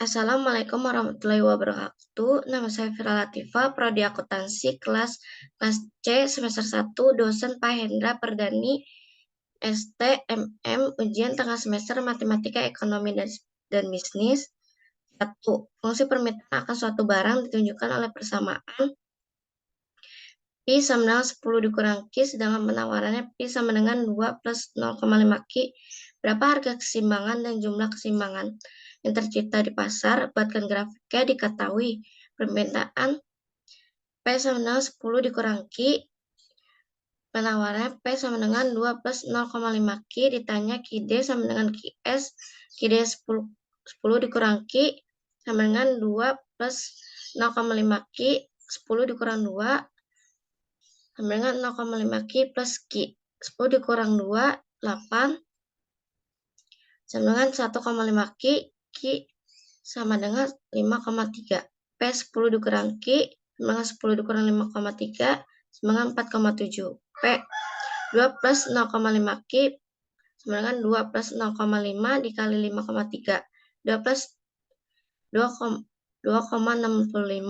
Assalamualaikum warahmatullahi wabarakatuh. Nama saya Vira Latifa, Prodi Akuntansi kelas C semester 1, dosen Pak Hendra Perdani, STMM, ujian tengah semester Matematika, Ekonomi, dan Bisnis. 1. Fungsi permintaan akan suatu barang ditunjukkan oleh persamaan Pi sama dengan 10 dikurang Q, sedangkan penawarannya Pi sama dengan 2 plus 0,5 Q. Berapa harga keseimbangan dan jumlah keseimbangan yang tercipta di pasar? Buatkan grafiknya. Diketahui permintaan P sama dengan 10 dikurang Q, penawarannya P sama dengan 2 plus 0,5 Q, ditanya QD sama dengan QS, QD 10 dikurang Q sama dengan 2 plus 0,5 Q, 10 dikurang 2 sama dengan 0,5 Q plus Q. 10 dikurang 2, 8, sama dengan 1,5 Q, Q sama dengan 5,3. P 10 dikurang Q, sama dengan 10 dikurang 5,3, sama dengan 4,7. P 2 plus 0,5 Q, sama dengan 2 plus 0,5 dikali 5,3. 2 plus 2,65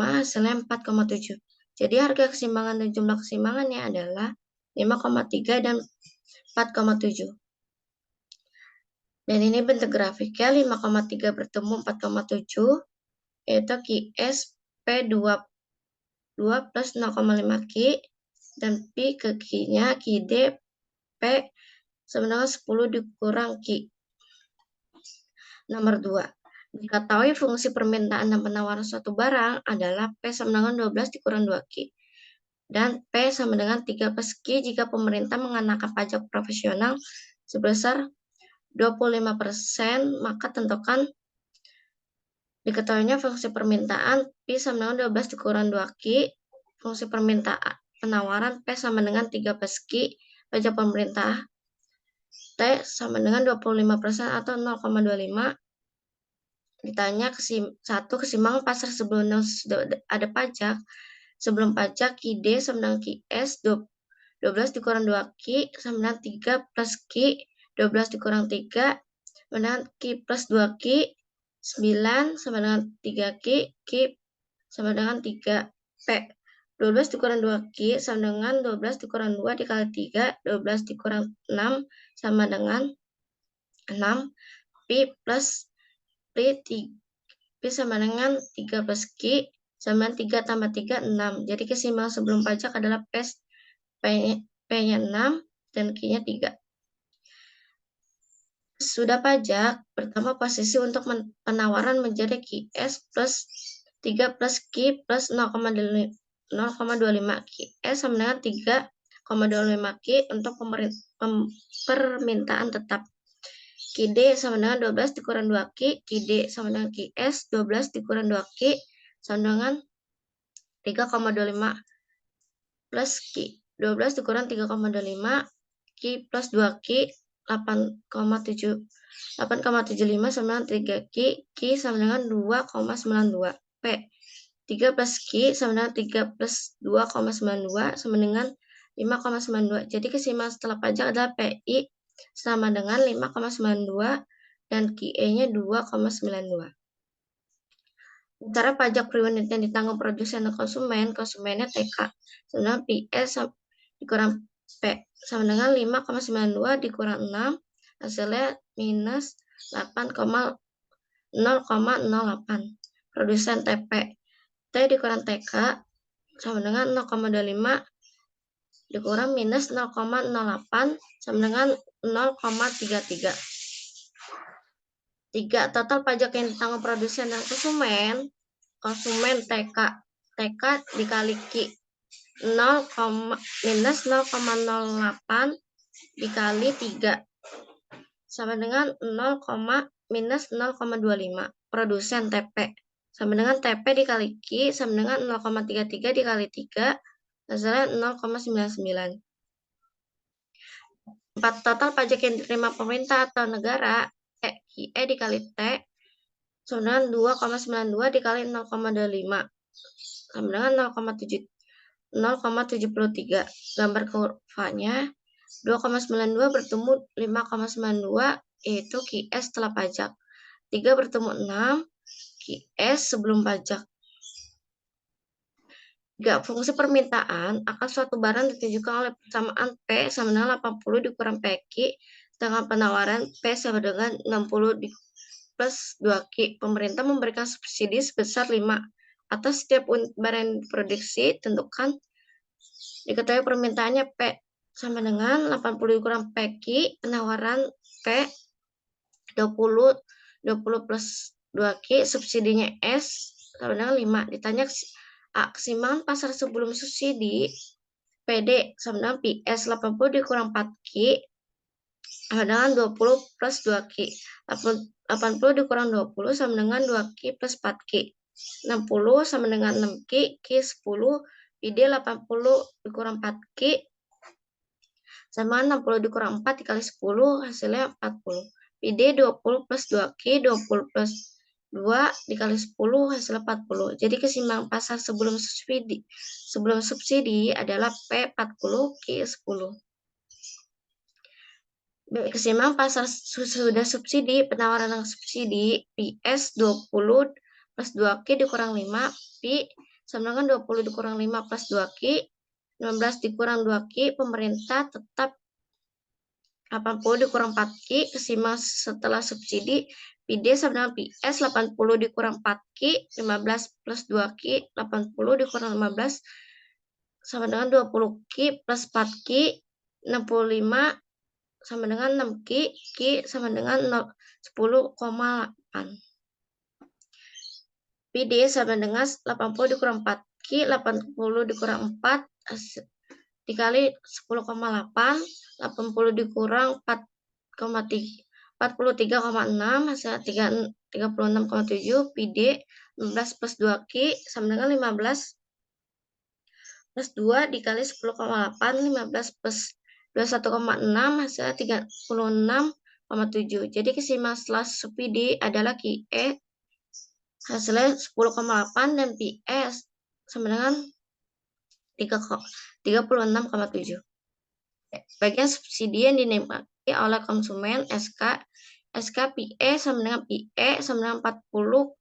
hasilnya 4,7. Jadi harga keseimbangan dan jumlah keseimbangannya adalah 5,3 dan 4,7. Dan ini bentuk grafiknya 5,3 bertemu 4,7, yaitu QS P2 plus 0,5 Q, dan Pi ke Q-nya QD P sama dengan 10 dikurang Q. Nomor 2. Diketahui fungsi permintaan dan penawaran suatu barang adalah P sama dengan 12 dikurang 2Q. Dan P sama dengan 3 plus Q jika pemerintah mengenakan pajak profesional sebesar 25%, maka tentukan diketahuinya fungsi permintaan P sama dengan 12 dikurang 2Q, fungsi permintaan penawaran P sama dengan 3 plus Q, pajak pemerintah T sama dengan 25% atau 0,25. Ditanya satu keseimbangan pasar sebelum ada pajak. Sebelum pajak QD sama dengan QS 12 dikurang 2Q sama dengan 3 plus Q, 12 dikurang 3 sama dengan Q plus 2Q, 9 sama dengan 3Q, Q sama dengan 3P. 12 dikurang 2Q sama dengan 12 dikurang 2 dikali 3, 12 dikurang 6 sama dengan 6, Pi plus Pi sama dengan 3 plus Q sama 3 tambah 3, 6. Jadi keseimbangan sebelum pajak adalah P-nya 6 dan Q-nya 3. Sudah pajak, pertama posisi untuk penawaran menjadi QS plus 3 plus Q plus 0,25 QS sama dengan 3,25 Q untuk permintaan tetap. QD sama dengan 12 dikurang 2Q, QD sama dengan QS, 12 dikurang 2Q sama dengan 3,25 plus Q. 12 dikurang 3,25, Q plus 2Q, 8,75 sama dengan 3Q, Q sama dengan 2,92. P. 3 plus Q sama dengan 3 plus 2,92 sama dengan 5,92. Jadi keseimbangan setelah pajak adalah PI sama dengan 5,92 dan QE-nya 2,92. Sementara pajak per unit yang ditanggung produsen dan konsumennya TK. Sedangkan PS dikurang P sama dengan 5,92 dikurang 6, hasilnya minus 0,08. Produsen TP. T dikurang TK sama dengan 0,25 dikurang minus 0,08 sama dengan 0,33. 3. Total pajak yang ditanggung produsen dan konsumen TK dikali Q 0, minus 0,08 dikali 3 sama dengan 0, minus 0,25. Produsen TP sama dengan TP dikali Q sama dengan 0,33 dikali 3 hasilnya 0,99. 4. Total pajak yang diterima pemerintah atau negara QE dikali T sama dengan 2,92 dikali 0,25 sama dengan 0,73. Gambar kurvanya 2,92 bertemu 5,92 yaitu QS setelah pajak. 3 bertemu 6, Q QS sebelum pajak. 3. Fungsi permintaan akan suatu barang ditunjukkan oleh persamaan P sama dengan 80 dikurang PQ, sedangkan penawaran P sama dengan 60 plus 2Q. Pemerintah memberikan subsidi sebesar 5 atas setiap unit barang yang diproduksi. Tentukan. Diketahui permintaannya P sama dengan 80 dikurang PQ, penawaran P 20 plus 2Q, subsidinya S sama dengan 5. Ditanya A. Keseimbangan pasar sebelum subsidi PD sama dengan PS 80 dikurang 4Q sama dengan 20 plus 2Q. 80 dikurang 20 sama dengan 2Q plus 4Q. 60 sama dengan 6Q, Q 10, PD 80 dikurang 4Q sama 60 dikurang 4 dikali 10 hasilnya 40. PD 20 plus 2Q, 20 plus 2 dikali 10 hasilnya 40. Jadi keseimbangan pasar sebelum subsidi adalah P40, Q10. Keseimbangan pasar sudah subsidi, penawaran yang subsidi, PS 20 plus 2Q dikurang 5, P sama dengan 20 dikurang 5 plus 2Q, 15 dikurang 2Q, pemerintah tetap 80 dikurang 4Q, keseimbangan setelah subsidi, PD sama dengan PS 80 dikurang 4Q, 15 plus 2Q, 80 dikurang 15 sama dengan 20Q plus 4Q, 65 sama dengan 6Q, Q sama dengan 10,8. PD sama dengan 80 dikurang 4Q, 80 dikurang 4, dikali 10,8, 80 dikurang 4,3, 43,6, hasilnya 36,7, PD 15 plus 2Q sama dengan 15 plus 2 dikali 10,8, 15 plus 21,6 hasilnya 36,7. Jadi keseimbangan setelah subsidi adalah QE hasilnya 10,8 dan PS sama dengan 36,7. Bagian subsidi yang dinikmati oleh konsumen SK PE sama dengan PE sama dengan 40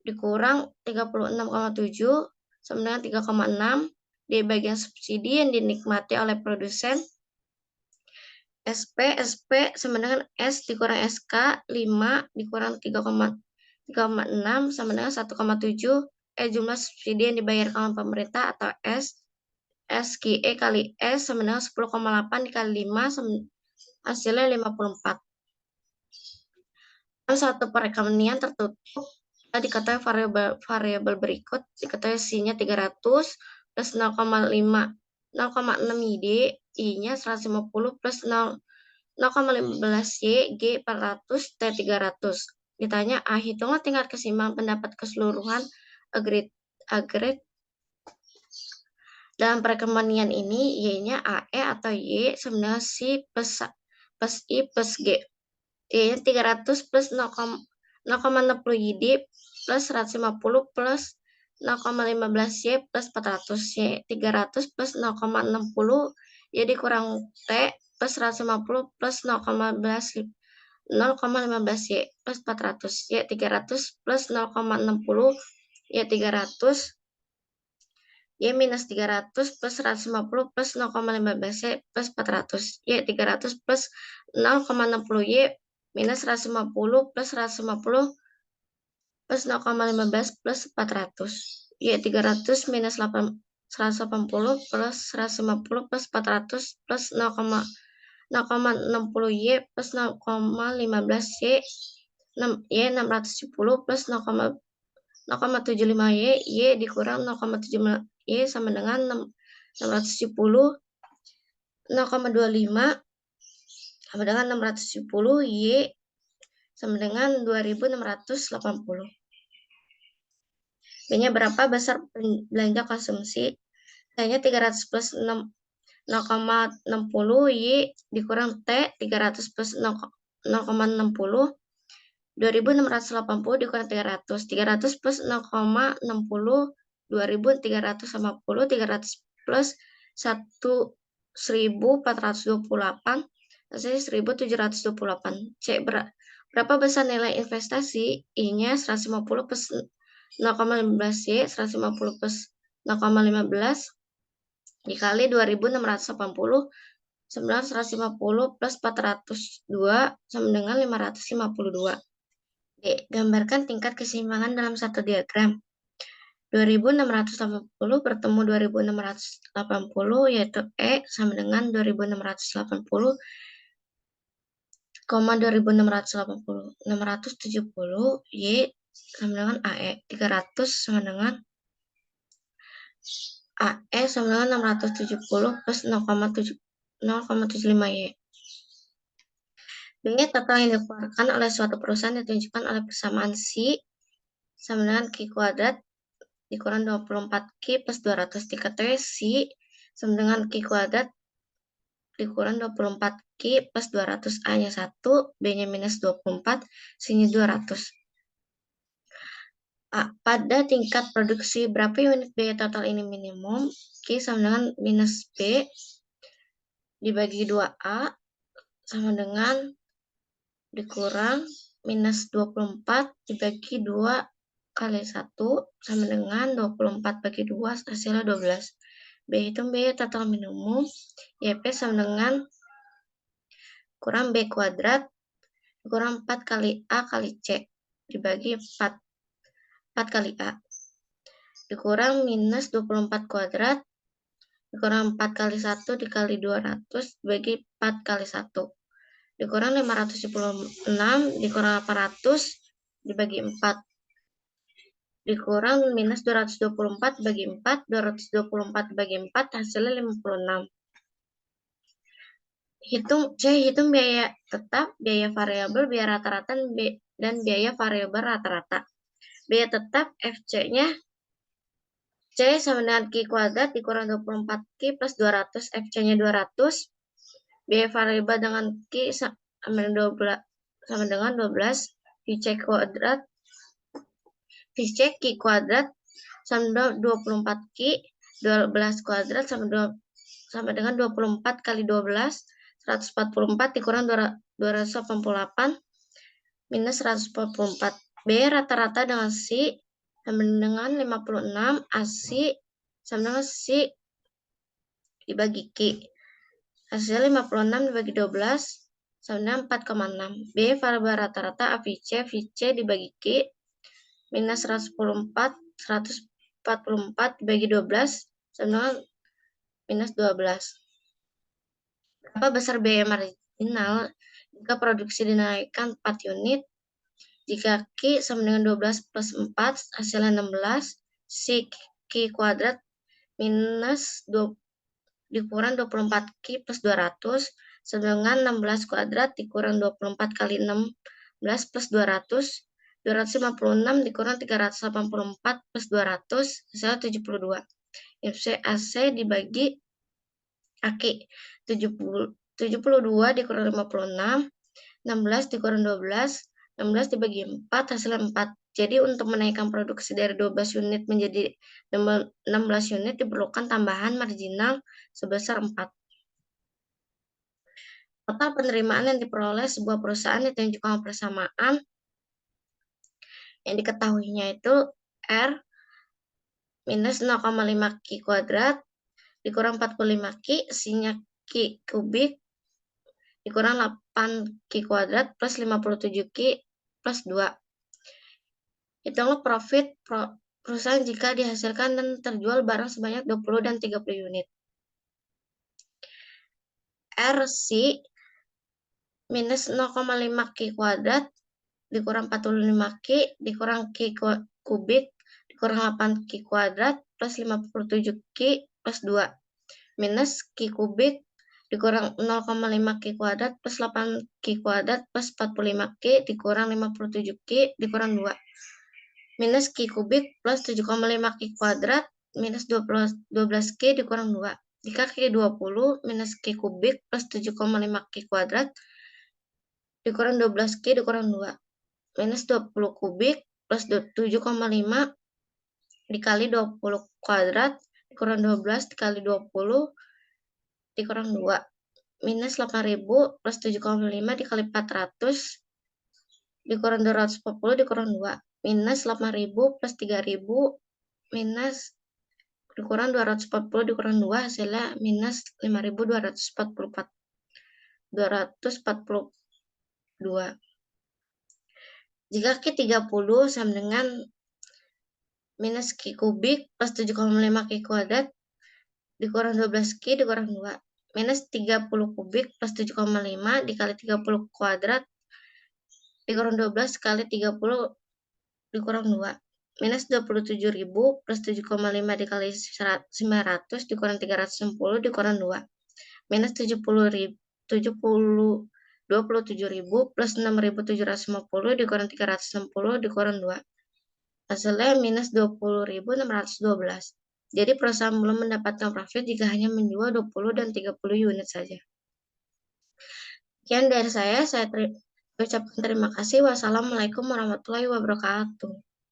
dikurang 36,7 sama dengan 3,6. Di bagian subsidi yang dinikmati oleh produsen SP sama dengan S dikurang SK 5 dikurang 3,6 sama dengan 1,7. Jumlah subsidi yang dibayarkan oleh pemerintah atau S SQE kali S sama dengan 10,8 dikali 5 hasilnya 54. Dalam suatu perekonomian tertutup diketahui variabel berikut, diketahui C-nya 300 plus 0,6 YD, I-nya 150 plus 0,15 Y, G 400, T 300. Ditanya A, hitunglah tingkat keseimbangan pendapat keseluruhan agregat dalam perekonomian ini, Y-nya AE atau Y sama dengan C plus I plus G. Y-nya 300 plus 0,60 YD plus 150 plus 0,15 Y plus 400 Y. 300 plus 0,60 Y dikurang T plus 150 plus 0,15 Y plus 400 Y. 300 plus 0,60 Y 300 Y minus 300 plus 150 plus 0,15 Y plus 400 Y 300 plus 0,60 Y minus 150 plus 150 plus 0,15 plus 400 Y 300 minus 180 plus 150 plus 400 plus 0,60 Y plus 0,15 Y 670 plus 0,75 Y dikurang 0,75 Y sama dengan 670, 0,25 sama dengan 670 Y sama dengan 2680. B-nya berapa besar belanja konsumsi? T-nya 300 plus 0,60 Y dikurang T 300 plus 0,60 2680 dikurang 300. 300 plus 0,60 2380, 300 plus 1428 hasilnya 1728. Berapa besar nilai investasi? I-nya 150 plus 0,15 Y, 150 plus 0,15 dikali 2.680, 150 plus 402 sama dengan 552. D. Gambarkan tingkat keseimbangan dalam satu diagram. 2.680 bertemu 2.680 yaitu E sama dengan 2.680, 2.680. 670 Y sama dengan AE. 300 sama dengan AE sama dengan 670 plus 0,75 Y. Ini total yang dikeluarkan oleh suatu perusahaan ditunjukkan oleh persamaan C sama dengan Q kuadrat dikurang 24Q plus 200. Diketahui C sama dengan Q kuadrat dikurang 24Q plus 200. A-nya 1, B-nya minus 24, C-nya 200. A. Pada tingkat produksi, berapa unit biaya total ini minimum? Q sama dengan minus B dibagi 2A sama dengan dikurang minus 24 dibagi 2 kali 1 sama dengan 24 bagi 2 hasilnya 12. B hitung biaya total minimum. YP sama dengan kurang B kuadrat kurang 4 kali A kali C dibagi 4. 4 kali A dikurang minus 24 kuadrat dikurang 4 kali 1 dikali 200 dibagi 4 kali 1 dikurang 576 dikurang 800 dibagi 4 dikurang minus 224 bagi 4, 224 bagi 4 hasilnya 56. Hitung biaya tetap, biaya variabel, biaya rata-rata, dan biaya variabel rata-rata. Biaya tetap FC-nya C sama dengan Q kuadrat dikurang 24Q plus 200, FC-nya 200. Biaya variabel dengan Q sama dengan 12, VC kuadrat, VC Q kuadrat sama 24Q, 12 kuadrat sama dengan 24 kali 12, 144 dikurang 288 minus 144. B rata-rata dengan C sama dengan 56, AC sama dengan C dibagi Q. Hasil 56 dibagi 12 sama dengan 4,6. B variabel rata-rata AVC, VC dibagi Q minus 144 dibagi 12 sama dengan minus 12. Berapa besar biaya marginal jika produksi dinaikkan 4 unit? Jika Q sama dengan 12 plus 4, hasilnya 16, si Q kuadrat minus 2, dikurang 24Q plus 200, sama dengan 16 kuadrat dikurang 24 kali 16 plus 200, 256 dikurang 384 plus 200, hasilnya 72. FC AC dibagi AK 72 dikurang 56, 16 dikurang 12, 16 dibagi 4 hasilnya 4. Jadi untuk menaikkan produksi dari 12 unit menjadi 16 unit diperlukan tambahan marginal sebesar 4. Total penerimaan yang diperoleh sebuah perusahaan ditunjukkan persamaan yang diketahuinya itu R minus 0,5 Q kuadrat dikurang 45 Q, C-nya Q kubik dikurang 8 Q kuadrat plus 57 Q plus 2. Hitunglah profit perusahaan jika dihasilkan dan terjual barang sebanyak 20 dan 30 unit. RC minus 0,5 Q kuadrat dikurang 45 Q dikurang Q kubik dikurang 8 Q kuadrat plus 57 Q plus 2 minus Q kubik dikurang 0,5 Q kuadrat plus 8 Q kuadrat plus 45 Q dikurang 57 Q dikurang 2 minus Q kubik plus 7,5 Q kuadrat minus 12 Q dikurang 2. Jika Q 20 minus Q kubik plus 7,5 Q kuadrat dikurang 12 Q dikurang 2 minus 20 kubik plus 7,5 dikali 20 kuadrat dikurang 12 dikali 20 dikurang 2 minus 8.000 plus 7,5 dikali 400 dikurang 240 dikurang 2, minus 8.000 plus 3.000 minus dikurang 240 dikurang 2, hasilnya minus 5.244. 242. Jika Q30 sama dengan minus Q kubik plus 7,5 Q kuadrat dikurang 12 Q dikurang 2. Minus 30 kubik plus 7,5 dikali 30 kuadrat dikurang 12 kali 30 dikurang 2. Minus 27.000 plus 7,5 dikali 900 dikurang 360 dikurang 2. Minus 27.000 plus 6.750 dikurang 360 dikurang 2. Hasilnya minus 20.612. Jadi perusahaan belum mendapatkan profit jika hanya menjual 20 dan 30 unit saja. Sekian dari saya ucapkan terima kasih. Wassalamualaikum warahmatullahi wabarakatuh.